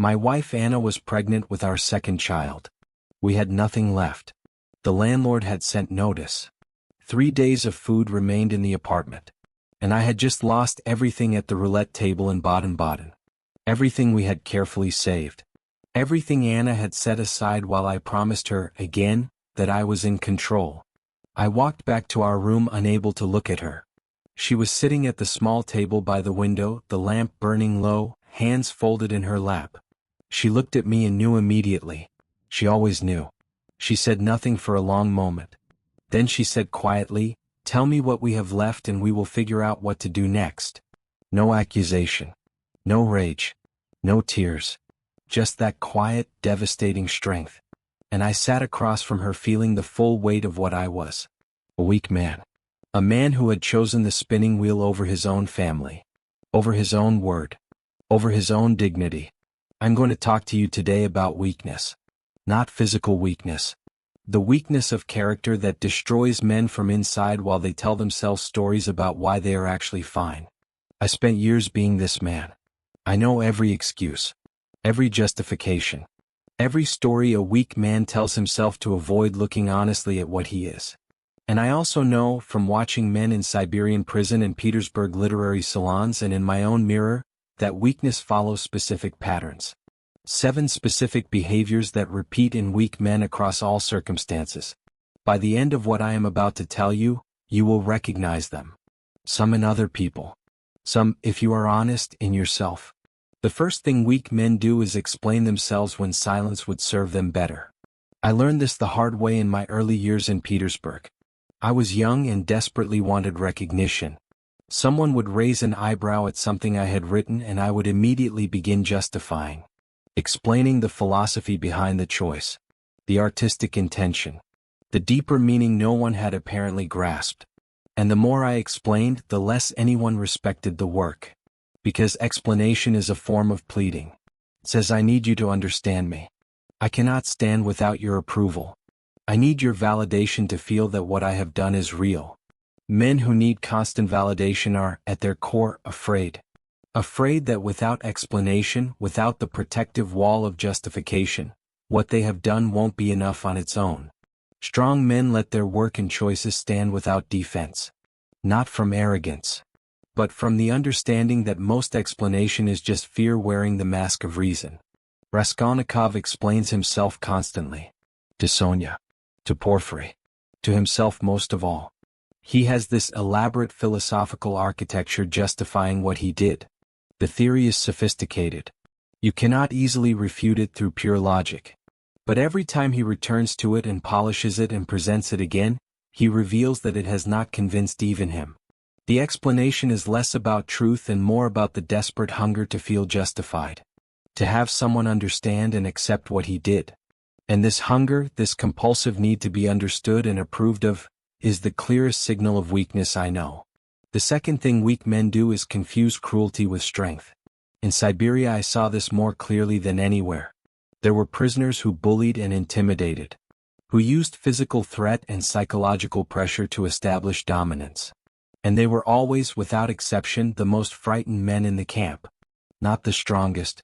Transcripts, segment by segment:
My wife Anna was pregnant with our second child. We had nothing left. The landlord had sent notice. 3 days of food remained in the apartment. And I had just lost everything at the roulette table in Baden-Baden. Everything we had carefully saved. Everything Anna had set aside while I promised her, again, that I was in control. I walked back to our room unable to look at her. She was sitting at the small table by the window, the lamp burning low, hands folded in her lap. She looked at me and knew immediately. She always knew. She said nothing for a long moment. Then she said quietly, "Tell me what we have left and we will figure out what to do next." No accusation. No rage. No tears. Just that quiet, devastating strength. And I sat across from her feeling the full weight of what I was. A weak man. A man who had chosen the spinning wheel over his own family. Over his own word. Over his own dignity. I'm going to talk to you today about weakness. Not physical weakness. The weakness of character that destroys men from inside while they tell themselves stories about why they are actually fine. I spent years being this man. I know every excuse. Every justification. Every story a weak man tells himself to avoid looking honestly at what he is. And I also know, from watching men in Siberian prison and Petersburg literary salons and in my own mirror, that weakness follows specific patterns. 7 specific behaviors that repeat in weak men across all circumstances. By the end of what I am about to tell you, you will recognize them. Some in other people. Some, if you are honest, in yourself. The first thing weak men do is explain themselves when silence would serve them better. I learned this the hard way in my early years in Petersburg. I was young and desperately wanted recognition. Someone would raise an eyebrow at something I had written and I would immediately begin justifying. Explaining the philosophy behind the choice. The artistic intention. The deeper meaning no one had apparently grasped. And the more I explained, the less anyone respected the work. Because explanation is a form of pleading. It says, I need you to understand me. I cannot stand without your approval. I need your validation to feel that what I have done is real. Men who need constant validation are, at their core, afraid. Afraid that without explanation, without the protective wall of justification, what they have done won't be enough on its own. Strong men let their work and choices stand without defense. Not from arrogance, but from the understanding that most explanation is just fear wearing the mask of reason. Raskolnikov explains himself constantly. To Sonia. To Porfiry. To himself most of all. He has this elaborate philosophical architecture justifying what he did. The theory is sophisticated. You cannot easily refute it through pure logic. But every time he returns to it and polishes it and presents it again, he reveals that it has not convinced even him. The explanation is less about truth and more about the desperate hunger to feel justified. To have someone understand and accept what he did. And this hunger, this compulsive need to be understood and approved of, is the clearest signal of weakness I know. The second thing weak men do is confuse cruelty with strength. In Siberia I saw this more clearly than anywhere. There were prisoners who bullied and intimidated. Who used physical threat and psychological pressure to establish dominance. And they were always, without exception, the most frightened men in the camp. Not the strongest.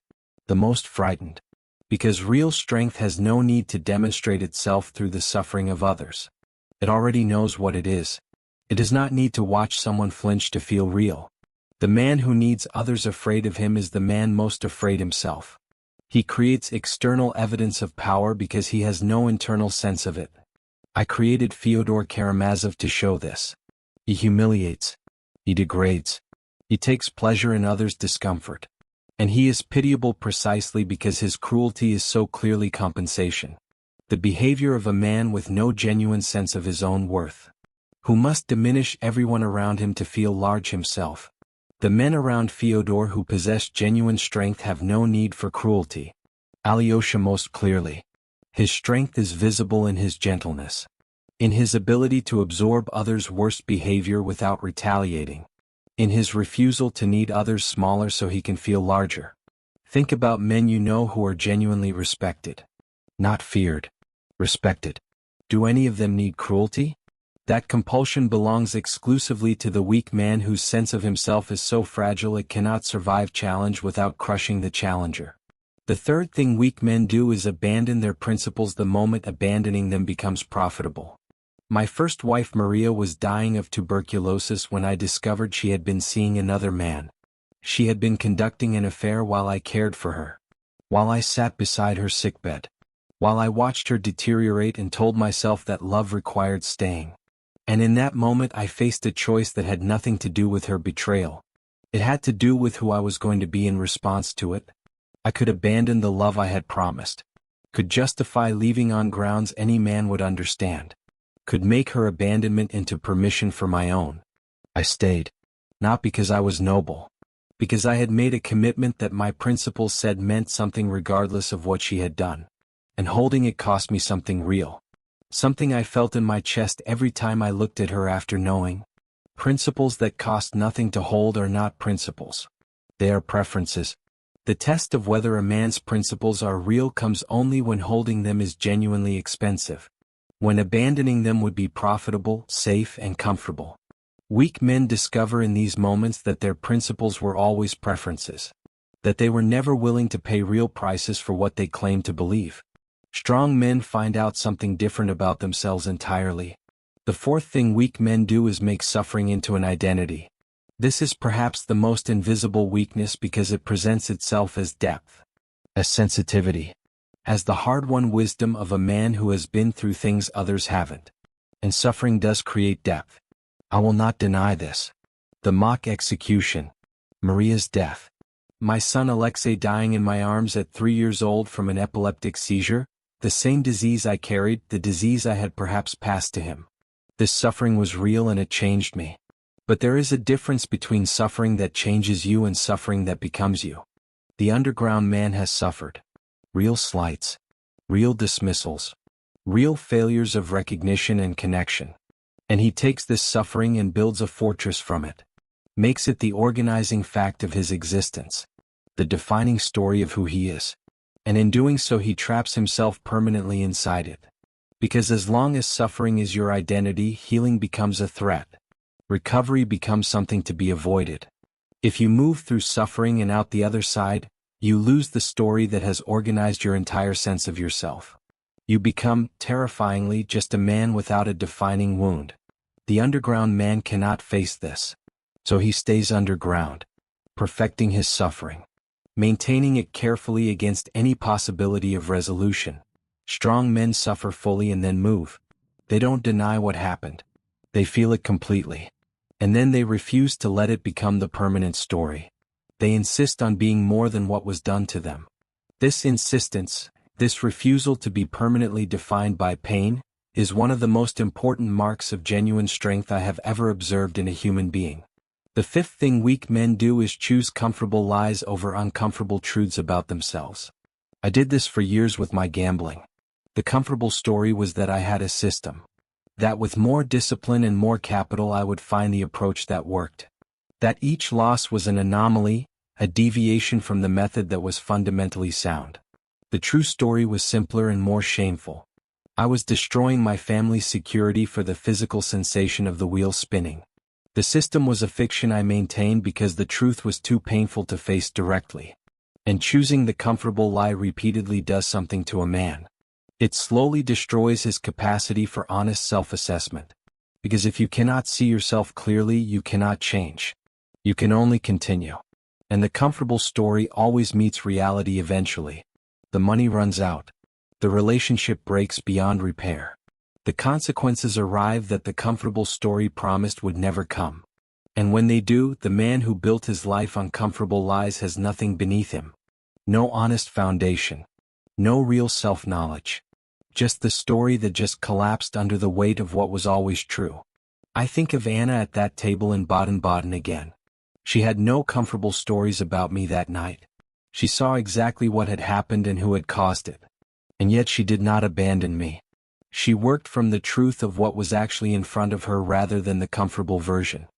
The most frightened. Because real strength has no need to demonstrate itself through the suffering of others. It already knows what it is. It does not need to watch someone flinch to feel real. The man who needs others afraid of him is the man most afraid himself. He creates external evidence of power because he has no internal sense of it. I created Fyodor Karamazov to show this. He humiliates. He degrades. He takes pleasure in others' discomfort. And he is pitiable precisely because his cruelty is so clearly compensation. The behavior of a man with no genuine sense of his own worth. Who must diminish everyone around him to feel large himself. The men around Fyodor who possess genuine strength have no need for cruelty. Alyosha most clearly. His strength is visible in his gentleness. In his ability to absorb others' worst behavior without retaliating. In his refusal to need others smaller so he can feel larger. Think about men you know who are genuinely respected. Not feared. Respected. Do any of them need cruelty? That compulsion belongs exclusively to the weak man whose sense of himself is so fragile it cannot survive challenge without crushing the challenger. The third thing weak men do is abandon their principles the moment abandoning them becomes profitable. My first wife Maria was dying of tuberculosis when I discovered she had been seeing another man. She had been conducting an affair while I cared for her. While I sat beside her sickbed. While I watched her deteriorate and told myself that love required staying. And in that moment I faced a choice that had nothing to do with her betrayal. It had to do with who I was going to be in response to it. I could abandon the love I had promised. Could justify leaving on grounds any man would understand. Could make her abandonment into permission for my own. I stayed. Not because I was noble. Because I had made a commitment that my principles said meant something regardless of what she had done. And holding it cost me something real. Something I felt in my chest every time I looked at her after knowing. Principles that cost nothing to hold are not principles. They are preferences. The test of whether a man's principles are real comes only when holding them is genuinely expensive. When abandoning them would be profitable, safe, and comfortable. Weak men discover in these moments that their principles were always preferences. That they were never willing to pay real prices for what they claimed to believe. Strong men find out something different about themselves entirely. The fourth thing weak men do is make suffering into an identity. This is perhaps the most invisible weakness because it presents itself as depth. As sensitivity. As the hard-won wisdom of a man who has been through things others haven't. And suffering does create depth. I will not deny this. The mock execution. Maria's death. My son Alexei dying in my arms at 3 years old from an epileptic seizure, the same disease I carried, the disease I had perhaps passed to him. This suffering was real and it changed me. But there is a difference between suffering that changes you and suffering that becomes you. The underground man has suffered. Real slights. Real dismissals. Real failures of recognition and connection. And he takes this suffering and builds a fortress from it. Makes it the organizing fact of his existence. The defining story of who he is. And in doing so he traps himself permanently inside it. Because as long as suffering is your identity, healing becomes a threat. Recovery becomes something to be avoided. If you move through suffering and out the other side, you lose the story that has organized your entire sense of yourself. You become, terrifyingly, just a man without a defining wound. The underground man cannot face this. So he stays underground, perfecting his suffering, maintaining it carefully against any possibility of resolution. Strong men suffer fully and then move. They don't deny what happened. They feel it completely. And then they refuse to let it become the permanent story. They insist on being more than what was done to them. This insistence, this refusal to be permanently defined by pain, is one of the most important marks of genuine strength I have ever observed in a human being. The fifth thing weak men do is choose comfortable lies over uncomfortable truths about themselves. I did this for years with my gambling. The comfortable story was that I had a system. That with more discipline and more capital I would find the approach that worked. That each loss was an anomaly, a deviation from the method that was fundamentally sound. The true story was simpler and more shameful. I was destroying my family's security for the physical sensation of the wheel spinning. The system was a fiction I maintained because the truth was too painful to face directly. And choosing the comfortable lie repeatedly does something to a man. It slowly destroys his capacity for honest self-assessment. Because if you cannot see yourself clearly, you cannot change. You can only continue. And the comfortable story always meets reality eventually. The money runs out. The relationship breaks beyond repair. The consequences arrive that the comfortable story promised would never come. And when they do, the man who built his life on comfortable lies has nothing beneath him. No honest foundation. No real self-knowledge. Just the story that just collapsed under the weight of what was always true. I think of Anna at that table in Baden-Baden again. She had no comfortable stories about me that night. She saw exactly what had happened and who had caused it. And yet she did not abandon me. She worked from the truth of what was actually in front of her rather than the comfortable version.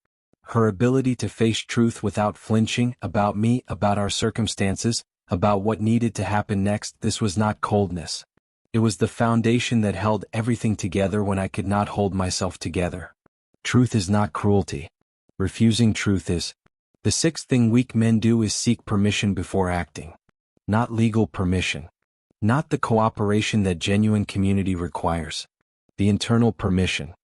Her ability to face truth without flinching, about me, about our circumstances, about what needed to happen next, this was not coldness. It was the foundation that held everything together when I could not hold myself together. Truth is not cruelty. Refusing truth is. The sixth thing weak men do is seek permission before acting. not legal permission. Not the cooperation that genuine community requires. The internal permission.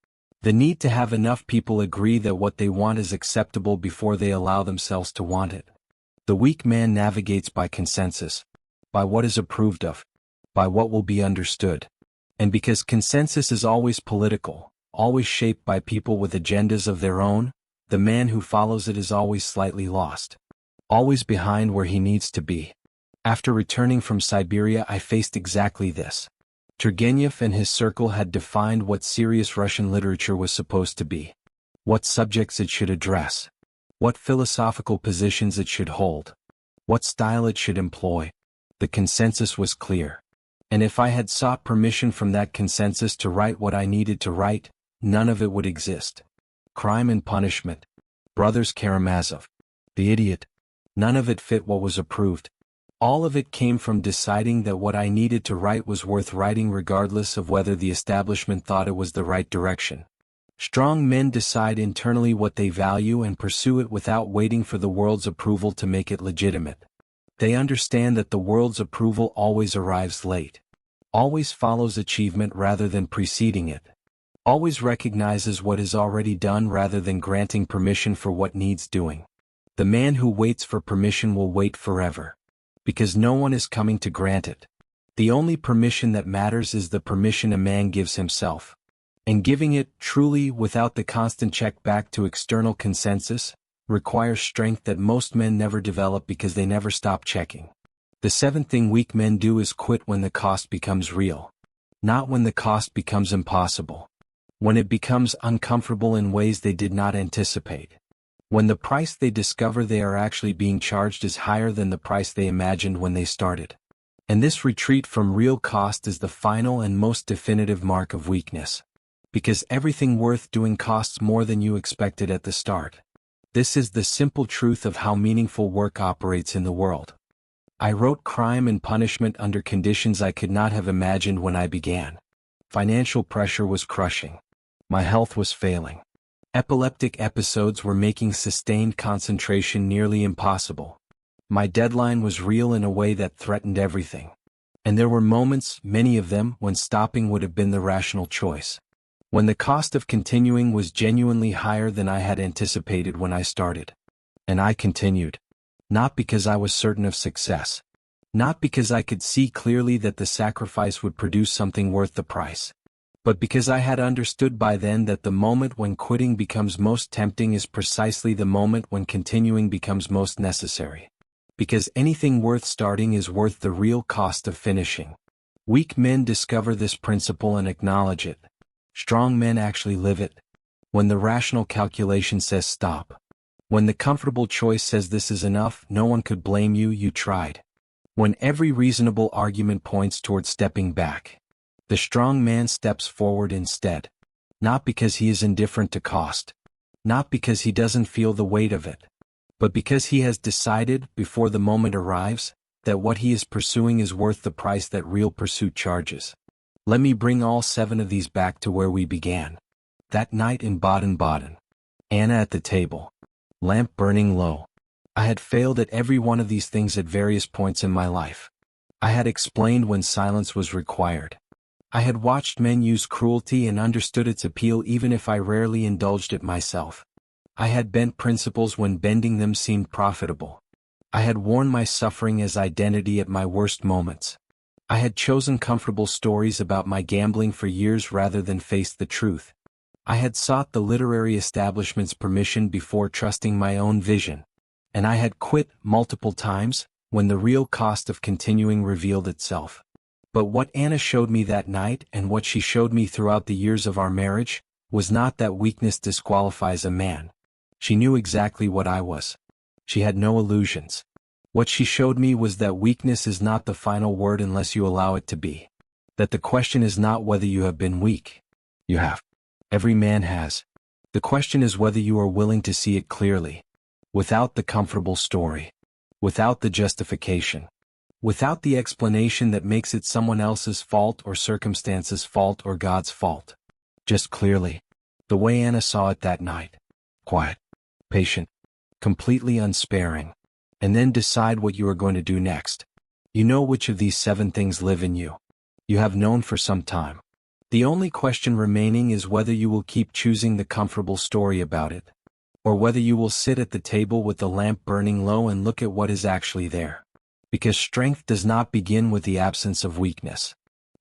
The need to have enough people agree that what they want is acceptable before they allow themselves to want it. The weak man navigates by consensus, by what is approved of, by what will be understood. And because consensus is always political, always shaped by people with agendas of their own, the man who follows it is always slightly lost, always behind where he needs to be. After returning from Siberia, I faced exactly this. Turgenev and his circle had defined what serious Russian literature was supposed to be, what subjects it should address, what philosophical positions it should hold, what style it should employ. The consensus was clear. And if I had sought permission from that consensus to write what I needed to write, none of it would exist. Crime and Punishment, Brothers Karamazov, The Idiot, none of it fit what was approved. All of it came from deciding that what I needed to write was worth writing regardless of whether the establishment thought it was the right direction. Strong men decide internally what they value and pursue it without waiting for the world's approval to make it legitimate. They understand that the world's approval always arrives late, always follows achievement rather than preceding it, always recognizes what is already done rather than granting permission for what needs doing. The man who waits for permission will wait forever, because no one is coming to grant it. The only permission that matters is the permission a man gives himself. And giving it, truly, without the constant check back to external consensus, requires strength that most men never develop because they never stop checking. The seventh thing weak men do is quit when the cost becomes real. Not when the cost becomes impossible. When it becomes uncomfortable in ways they did not anticipate. When the price they discover they are actually being charged is higher than the price they imagined when they started. And this retreat from real cost is the final and most definitive mark of weakness. Because everything worth doing costs more than you expected at the start. This is the simple truth of how meaningful work operates in the world. I wrote Crime and Punishment under conditions I could not have imagined when I began. Financial pressure was crushing. My health was failing. Epileptic episodes were making sustained concentration nearly impossible. My deadline was real in a way that threatened everything. And there were moments, many of them, when stopping would have been the rational choice. When the cost of continuing was genuinely higher than I had anticipated when I started. And I continued. Not because I was certain of success. Not because I could see clearly that the sacrifice would produce something worth the price. But because I had understood by then that the moment when quitting becomes most tempting is precisely the moment when continuing becomes most necessary. Because anything worth starting is worth the real cost of finishing. Weak men discover this principle and acknowledge it. Strong men actually live it. When the rational calculation says stop. When the comfortable choice says this is enough, no one could blame you, you tried. When every reasonable argument points toward stepping back. The strong man steps forward instead. Not because he is indifferent to cost. Not because he doesn't feel the weight of it. But because he has decided, before the moment arrives, that what he is pursuing is worth the price that real pursuit charges. Let me bring all 7 of these back to where we began. That night in Baden-Baden. Anna at the table. Lamp burning low. I had failed at every one of these things at various points in my life. I had explained when silence was required. I had watched men use cruelty and understood its appeal even if I rarely indulged it myself. I had bent principles when bending them seemed profitable. I had worn my suffering as identity at my worst moments. I had chosen comfortable stories about my gambling for years rather than face the truth. I had sought the literary establishment's permission before trusting my own vision. And I had quit multiple times when the real cost of continuing revealed itself. But what Anna showed me that night and what she showed me throughout the years of our marriage was not that weakness disqualifies a man. She knew exactly what I was. She had no illusions. What she showed me was that weakness is not the final word unless you allow it to be. That the question is not whether you have been weak. You have. Every man has. The question is whether you are willing to see it clearly. Without the comfortable story. Without the justification. Without the explanation that makes it someone else's fault or circumstances' fault or God's fault. Just clearly. The way Anna saw it that night. Quiet. Patient. Completely unsparing. And then decide what you are going to do next. You know which of these 7 things live in you. You have known for some time. The only question remaining is whether you will keep choosing the comfortable story about it, or whether you will sit at the table with the lamp burning low and look at what is actually there. Because strength does not begin with the absence of weakness.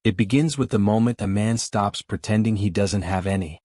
It begins with the moment a man stops pretending he doesn't have any.